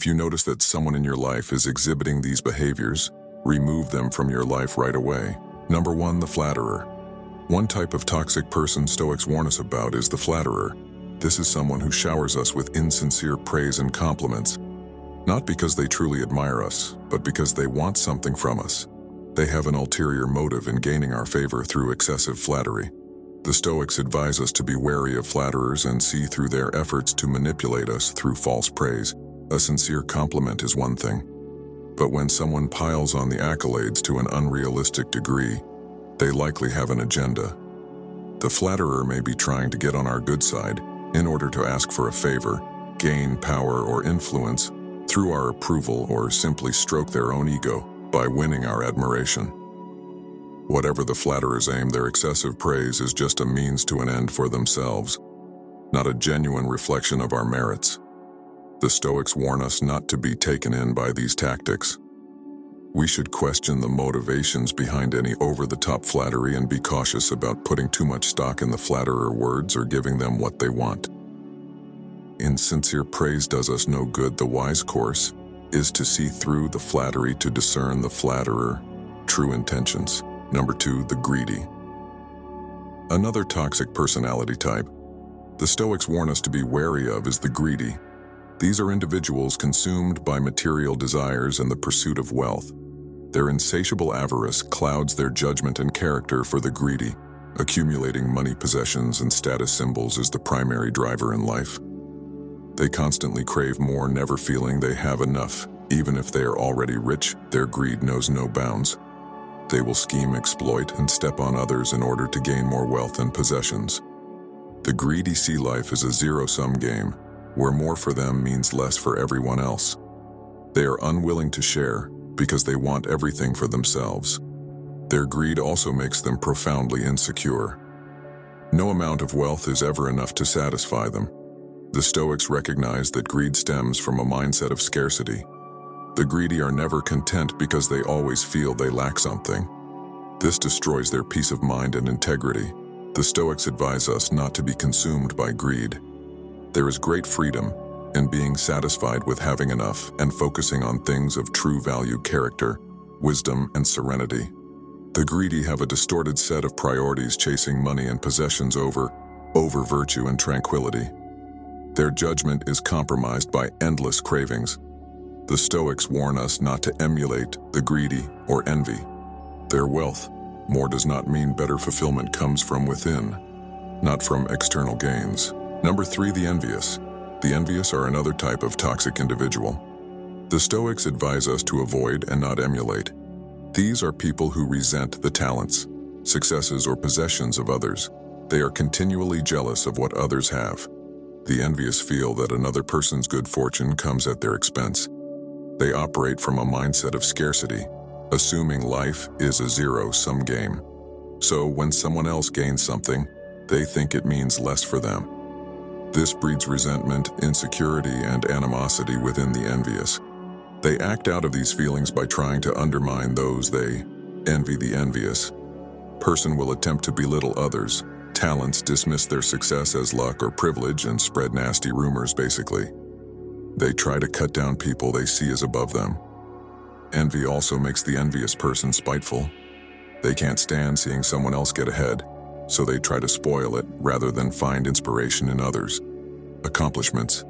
If you notice that someone in your life is exhibiting these behaviors, remove them from your life right away. Number 1, the flatterer. One type of toxic person Stoics warn us about is the flatterer. This is someone who showers us with insincere praise and compliments, not because they truly admire us, but because they want something from us. They have an ulterior motive in gaining our favor through excessive flattery. The Stoics advise us to be wary of flatterers and see through their efforts to manipulate us through false praise. A sincere compliment is one thing, but when someone piles on the accolades to an unrealistic degree, they likely have an agenda. The flatterer may be trying to get on our good side in order to ask for a favor, gain power or influence through our approval, or simply stroke their own ego by winning our admiration. Whatever the flatterer's aim, their excessive praise is just a means to an end for themselves, not a genuine reflection of our merits. The Stoics warn us not to be taken in by these tactics. We should question the motivations behind any over-the-top flattery and be cautious about putting too much stock in the flatterer words or giving them what they want. Insincere praise does us no good. The wise course is to see through the flattery to discern the flatterer true intentions. Number 2, the greedy. Another toxic personality type the Stoics warn us to be wary of is the greedy. These are individuals consumed by material desires and the pursuit of wealth. Their insatiable avarice clouds their judgment and character. For the greedy, accumulating money, possessions, and status symbols is the primary driver in life. They constantly crave more, never feeling they have enough. Even if they are already rich, their greed knows no bounds. They will scheme, exploit, and step on others in order to gain more wealth and possessions. The greedy see life as a zero-sum game, where more for them means less for everyone else. They are unwilling to share because they want everything for themselves. Their greed also makes them profoundly insecure. No amount of wealth is ever enough to satisfy them. The Stoics recognize that greed stems from a mindset of scarcity. The greedy are never content because they always feel they lack something. This destroys their peace of mind and integrity. The Stoics advise us not to be consumed by greed. There is great freedom in being satisfied with having enough and focusing on things of true value: character, wisdom, and serenity. The greedy have a distorted set of priorities, chasing money and possessions over virtue and tranquility. Their judgment is compromised by endless cravings. The Stoics warn us not to emulate the greedy or envy their wealth. More does not mean better. Fulfillment comes from within, not from external gains. Number 3, the envious. The envious are another type of toxic individual. The Stoics advise us to avoid and not emulate. These are people who resent the talents, successes, or possessions of others. They are continually jealous of what others have. The envious feel that another person's good fortune comes at their expense. They operate from a mindset of scarcity, assuming life is a zero-sum game. So when someone else gains something, they think it means less for them. This breeds resentment, insecurity, and animosity within the envious. They act out of these feelings by trying to undermine those they envy. The envious person will attempt to belittle others' talents, dismiss their success as luck or privilege, and spread nasty rumors. Basically, they try to cut down people they see as above them. Envy also makes the envious person spiteful. They can't stand seeing someone else get ahead, so they try to spoil it rather than find inspiration in others' accomplishments.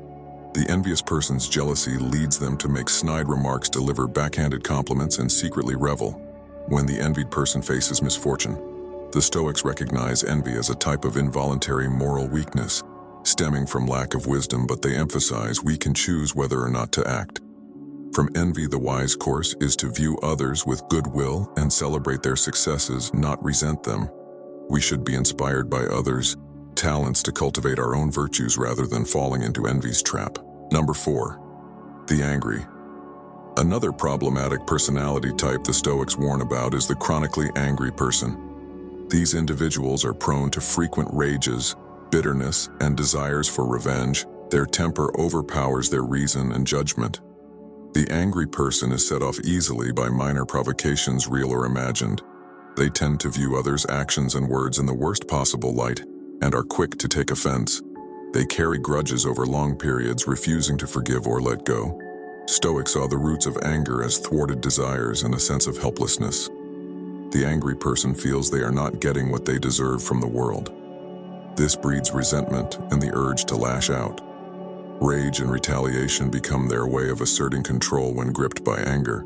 The envious person's jealousy leads them to make snide remarks, deliver backhanded compliments, and secretly revel when the envied person faces misfortune. The Stoics recognize envy as a type of involuntary moral weakness, stemming from lack of wisdom, but they emphasize we can choose whether or not to act. From envy, the wise course is to view others with goodwill and celebrate their successes, not resent them. We should be inspired by others' talents to cultivate our own virtues rather than falling into envy's trap. Number 4, the angry. Another problematic personality type the Stoics warn about is the chronically angry person. These individuals are prone to frequent rages, bitterness, and desires for revenge. Their temper overpowers their reason and judgment. The angry person is set off easily by minor provocations, real or imagined. They tend to view others' actions and words in the worst possible light and are quick to take offense. They carry grudges over long periods, refusing to forgive or let go. Stoics saw the roots of anger as thwarted desires and a sense of helplessness. The angry person feels they are not getting what they deserve from the world. This breeds resentment and the urge to lash out. Rage and retaliation become their way of asserting control when gripped by anger.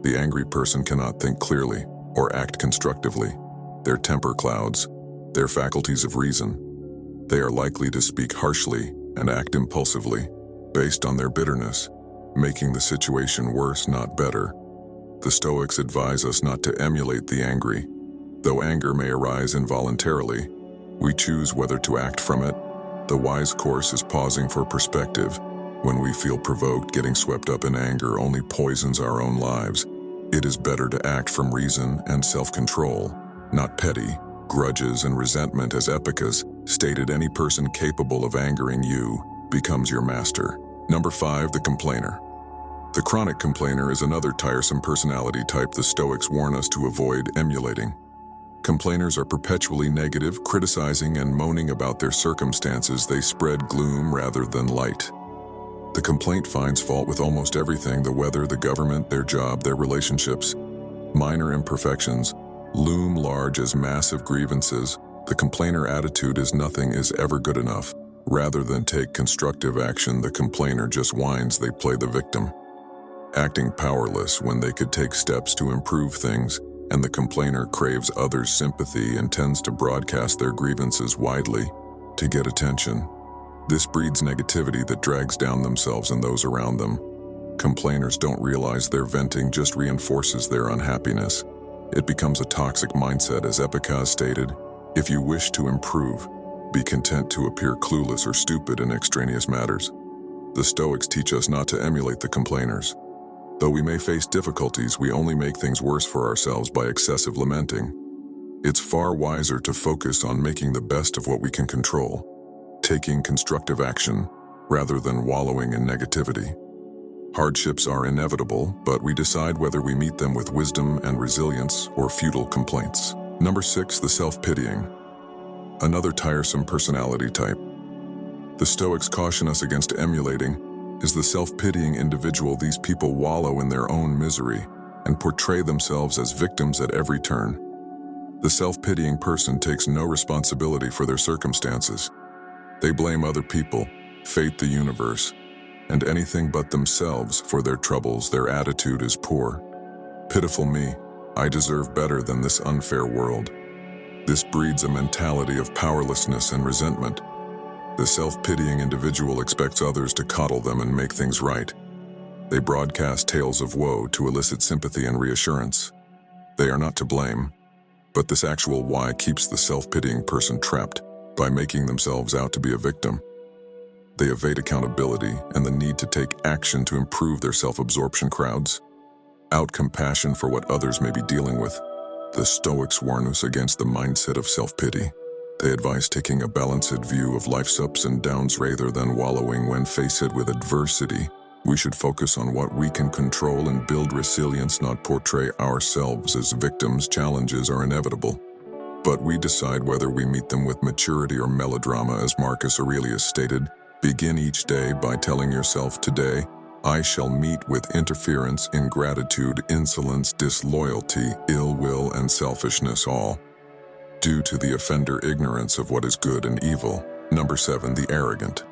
The angry person cannot think clearly or act constructively. Their temper clouds their faculties of reason. They are likely to speak harshly and act impulsively, based on their bitterness, making the situation worse, not better. The Stoics advise us not to emulate the angry. Though anger may arise involuntarily, we choose whether to act from it. The wise course is pausing for perspective. When we feel provoked, getting swept up in anger only poisons our own lives. It is better to act from reason and self-control, not petty grudges and resentment. As Epictetus stated, any person capable of angering you becomes your master. Number 5, the complainer. The chronic complainer is another tiresome personality type the Stoics warn us to avoid emulating. Complainers are perpetually negative, criticizing and moaning about their circumstances. They spread gloom rather than light. The complaint finds fault with almost everything: the weather, the government, their job, their relationships. Minor imperfections loom large as massive grievances. The complainer attitude is nothing is ever good enough. Rather than take constructive action, the complainer just whines. They play the victim, acting powerless when they could take steps to improve things, and the complainer craves others' sympathy and tends to broadcast their grievances widely to get attention. This breeds negativity that drags down themselves and those around them. Complainers don't realize their venting just reinforces their unhappiness. It becomes a toxic mindset. As Epictetus stated, if you wish to improve, be content to appear clueless or stupid in extraneous matters. The Stoics teach us not to emulate the complainers. Though we may face difficulties, we only make things worse for ourselves by excessive lamenting. It's far wiser to focus on making the best of what we can control, taking constructive action rather than wallowing in negativity. Hardships are inevitable, but we decide whether we meet them with wisdom and resilience or futile complaints. Number 6, the self-pitying. Another tiresome personality type the Stoics caution us against emulating is the self-pitying individual. These people wallow in their own misery and portray themselves as victims at every turn. The self-pitying person takes no responsibility for their circumstances. They blame other people, fate, the universe, and anything but themselves for their troubles. Their attitude is poor. Pitiful me, I deserve better than this unfair world. This breeds a mentality of powerlessness and resentment. The self-pitying individual expects others to coddle them and make things right. They broadcast tales of woe to elicit sympathy and reassurance. They are not to blame, but this actual why keeps the self-pitying person trapped by making themselves out to be a victim. They evade accountability and the need to take action to improve their self-absorption. Crowds out compassion for what others may be dealing with. The Stoics warn us against the mindset of self-pity. They advise taking a balanced view of life's ups and downs rather than wallowing when faced with adversity. We should focus on what we can control and build resilience, not portray ourselves as victims. Challenges are inevitable, but we decide whether we meet them with maturity or melodrama. As Marcus Aurelius stated, begin each day by telling yourself, today I shall meet with interference, ingratitude, insolence, disloyalty, ill will, and selfishness, all due to the offender ignorance of what is good and evil. Number 7, the arrogant.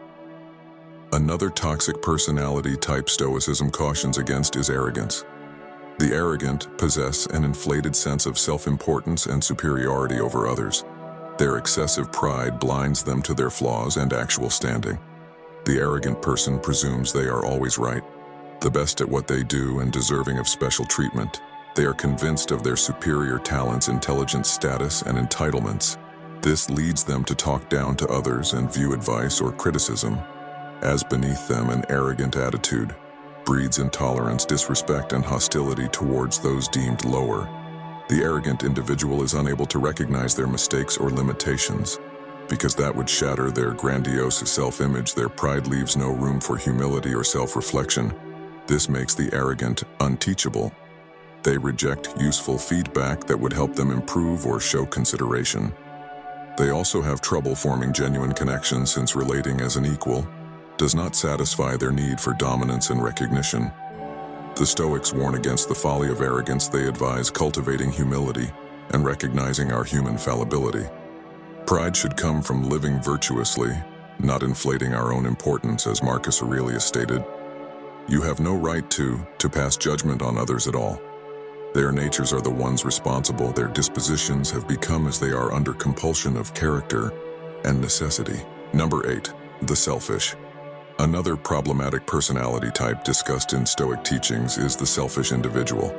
Another toxic personality type Stoicism cautions against is arrogance. The arrogant possess an inflated sense of self-importance and superiority over others. Their excessive pride blinds them to their flaws and actual standing. The arrogant person presumes they are always right, the best at what they do, and deserving of special treatment. They are convinced of their superior talents, intelligence, status, and entitlements. This leads them to talk down to others and view advice or criticism as beneath them. An arrogant attitude breeds intolerance, disrespect, and hostility towards those deemed lower. The arrogant individual is unable to recognize their mistakes or limitations, because that would shatter their grandiose self-image. Their pride leaves no room for humility or self-reflection. This makes the arrogant unteachable. They reject useful feedback that would help them improve or show consideration. They also have trouble forming genuine connections, since relating as an equal does not satisfy their need for dominance and recognition. The Stoics warn against the folly of arrogance. They advise cultivating humility and recognizing our human fallibility. Pride should come from living virtuously, not inflating our own importance, as Marcus Aurelius stated. You have no right to pass judgment on others at all. Their natures are the ones responsible. Their dispositions have become as they are under compulsion of character and necessity. Number 8, the selfish. Another problematic personality type discussed in Stoic teachings is the selfish individual.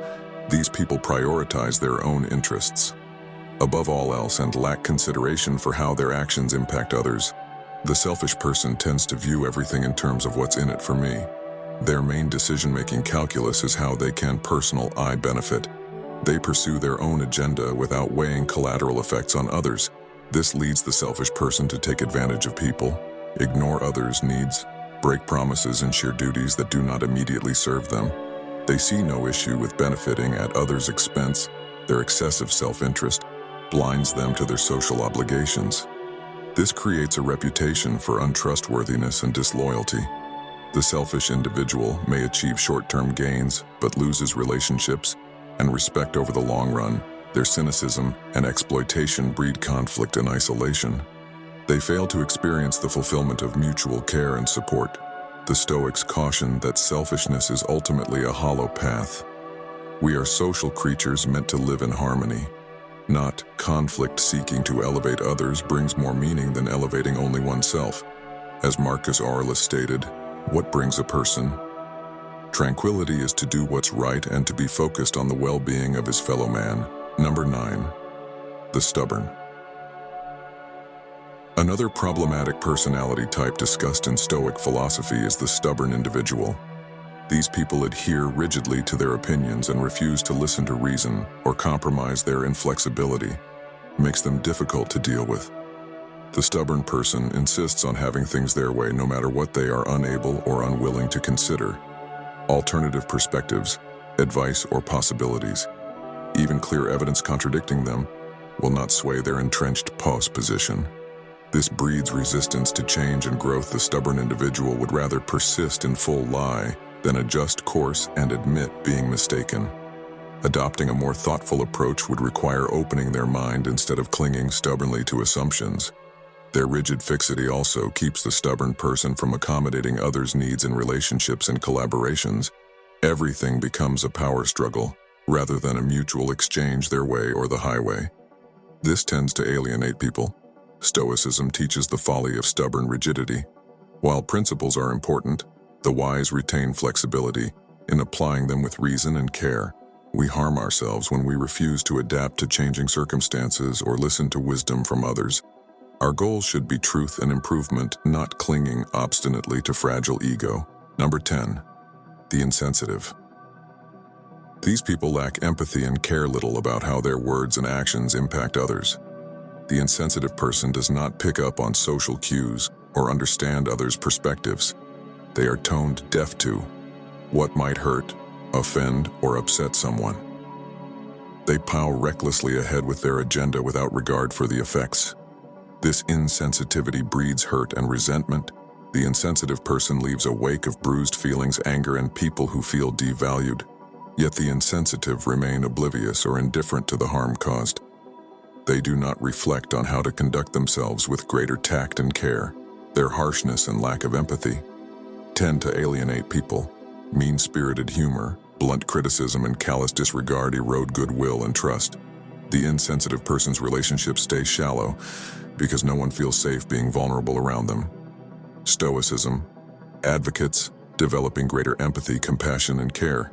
These people prioritize their own interests above all else and lack consideration for how their actions impact others. The selfish person tends to view everything in terms of what's in it for me. Their main decision-making calculus is how they can personal benefit. They pursue their own agenda without weighing collateral effects on others. This leads the selfish person to take advantage of people, ignore others' needs, break promises and share duties that do not immediately serve them. They see no issue with benefiting at others' expense. Their excessive self-interest blinds them to their social obligations. This creates a reputation for untrustworthiness and disloyalty. The selfish individual may achieve short-term gains, but loses relationships and respect over the long run. Their cynicism and exploitation breed conflict and isolation. They fail to experience the fulfillment of mutual care and support. The Stoics caution that selfishness is ultimately a hollow path. We are social creatures meant to live in harmony. Not conflict. Seeking to elevate others brings more meaning than elevating only oneself. As Marcus Aurelius stated, what brings a person? Tranquility is to do what's right and to be focused on the well-being of his fellow man. Number 9, the stubborn. Another problematic personality type discussed in Stoic philosophy is the stubborn individual. These people adhere rigidly to their opinions and refuse to listen to reason or compromise. Their inflexibility makes them difficult to deal with. The stubborn person insists on having things their way no matter what. They are unable or unwilling to consider alternative perspectives, advice, or possibilities. Even clear evidence contradicting them will not sway their entrenched position. This breeds resistance to change and growth. The stubborn individual would rather persist in full lie than adjust course and admit being mistaken. Adopting a more thoughtful approach would require opening their mind instead of clinging stubbornly to assumptions. Their rigid fixity also keeps the stubborn person from accommodating others' needs in relationships and collaborations. Everything becomes a power struggle rather than a mutual exchange, their way or the highway. This tends to alienate people. Stoicism teaches the folly of stubborn rigidity. While principles are important, the wise retain flexibility in applying them with reason and care. We harm ourselves when we refuse to adapt to changing circumstances or listen to wisdom from others. Our goals should be truth and improvement, not clinging obstinately to fragile ego. Number 10, the insensitive. These people lack empathy and care little about how their words and actions impact others. The insensitive person does not pick up on social cues or understand others' perspectives. They are toned deaf to what might hurt, offend, or upset someone. They plow recklessly ahead with their agenda without regard for the effects. This insensitivity breeds hurt and resentment. The insensitive person leaves a wake of bruised feelings, anger, and people who feel devalued. Yet the insensitive remain oblivious or indifferent to the harm caused. They do not reflect on how to conduct themselves with greater tact and care. Their harshness and lack of empathy tend to alienate people. Mean-spirited humor, blunt criticism, and callous disregard erode goodwill and trust. The insensitive person's relationships stay shallow because no one feels safe being vulnerable around them. Stoicism advocates developing greater empathy, compassion, and care.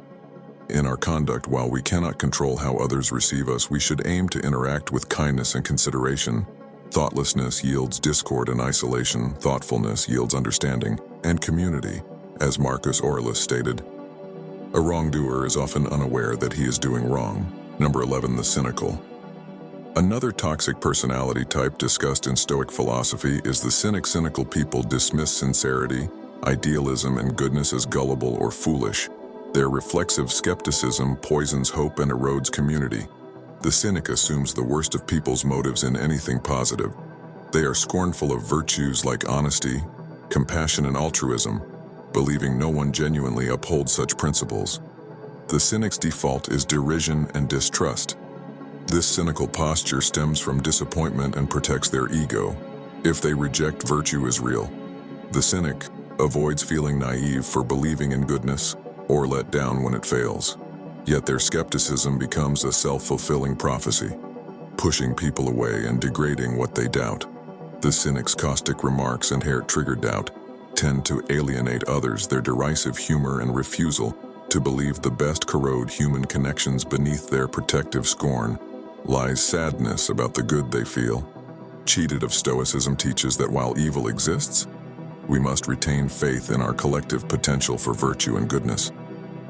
In our conduct, while we cannot control how others receive us, we should aim to interact with kindness and consideration. Thoughtlessness yields discord and isolation. Thoughtfulness yields understanding and community. As Marcus Aurelius stated, a wrongdoer is often unaware that he is doing wrong. Number 11, the cynical. Another toxic personality type discussed in Stoic philosophy is the cynic. Cynical people dismiss sincerity, idealism, and goodness as gullible or foolish. Their reflexive skepticism poisons hope and erodes community. The cynic assumes the worst of people's motives in anything positive. They are scornful of virtues like honesty, compassion and altruism, believing no one genuinely upholds such principles. The cynic's default is derision and distrust. This cynical posture stems from disappointment and protects their ego. If they reject virtue as real, the cynic avoids feeling naive for believing in goodness or let down when it fails. Yet their skepticism becomes a self-fulfilling prophecy, pushing people away and degrading what they doubt. The cynic's caustic remarks and hair-triggered doubt tend to alienate others. Their derisive humor and refusal to believe the best corrode human connections. Beneath their protective scorn lies sadness about the good they feel. Cheated of Stoicism teaches that while evil exists, we must retain faith in our collective potential for virtue and goodness.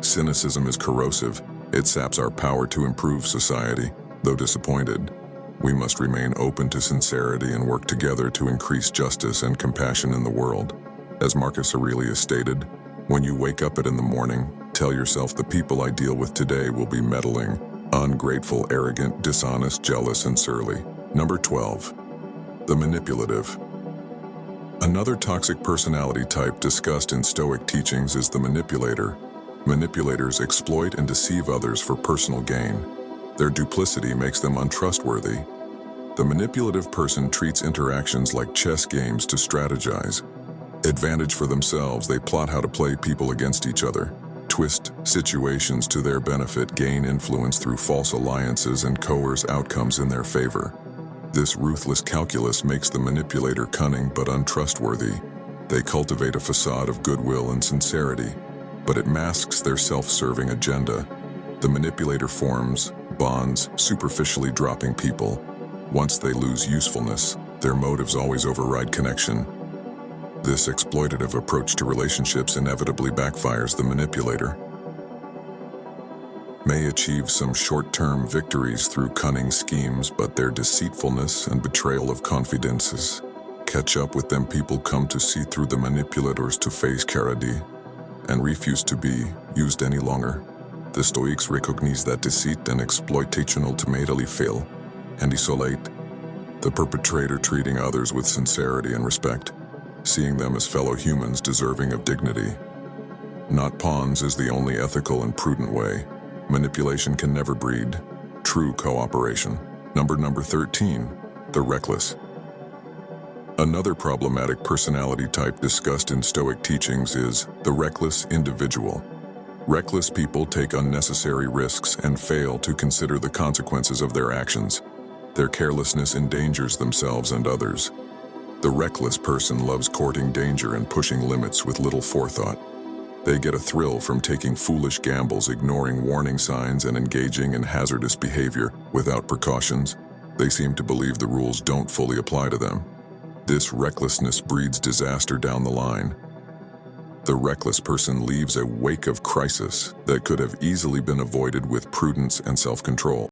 Cynicism is corrosive. It saps our power to improve society. Though disappointed, we must remain open to sincerity and work together to increase justice and compassion in the world. As Marcus Aurelius stated, when you wake up in the morning, tell yourself the people I deal with today will be meddling, ungrateful, arrogant, dishonest, jealous, and surly. Number 12. The manipulative. Another toxic personality type discussed in Stoic teachings is the manipulator. Manipulators exploit and deceive others for personal gain. Their duplicity makes them untrustworthy. The manipulative person treats interactions like chess games to strategize. Advantage for themselves, they plot how to play people against each other, twist situations to their benefit, gain influence through false alliances, and coerce outcomes in their favor. This ruthless calculus makes the manipulator cunning but untrustworthy. They cultivate a facade of goodwill and sincerity, but it masks their self-serving agenda. The manipulator forms bonds, superficially dropping people. Once they lose usefulness, their motives always override connection. This exploitative approach to relationships inevitably backfires. The manipulator may achieve some short-term victories through cunning schemes, but their deceitfulness and betrayal of confidences catch up with them. People come to see through the manipulators to face charity and refuse to be used any longer. The Stoics recognize that deceit and exploitation ultimately fail and isolate the perpetrator, treating others with sincerity and respect, seeing them as fellow humans deserving of dignity. Not pawns is the only ethical and prudent way. Manipulation can never breed true cooperation. Number 13, the reckless. Another problematic personality type discussed in Stoic teachings is the reckless individual. Reckless people take unnecessary risks and fail to consider the consequences of their actions. Their carelessness endangers themselves and others. The reckless person loves courting danger and pushing limits with little forethought. They get a thrill from taking foolish gambles, ignoring warning signs, and engaging in hazardous behavior without precautions. They seem to believe the rules don't fully apply to them. This recklessness breeds disaster down the line. The reckless person leaves a wake of crisis that could have easily been avoided with prudence and self-control.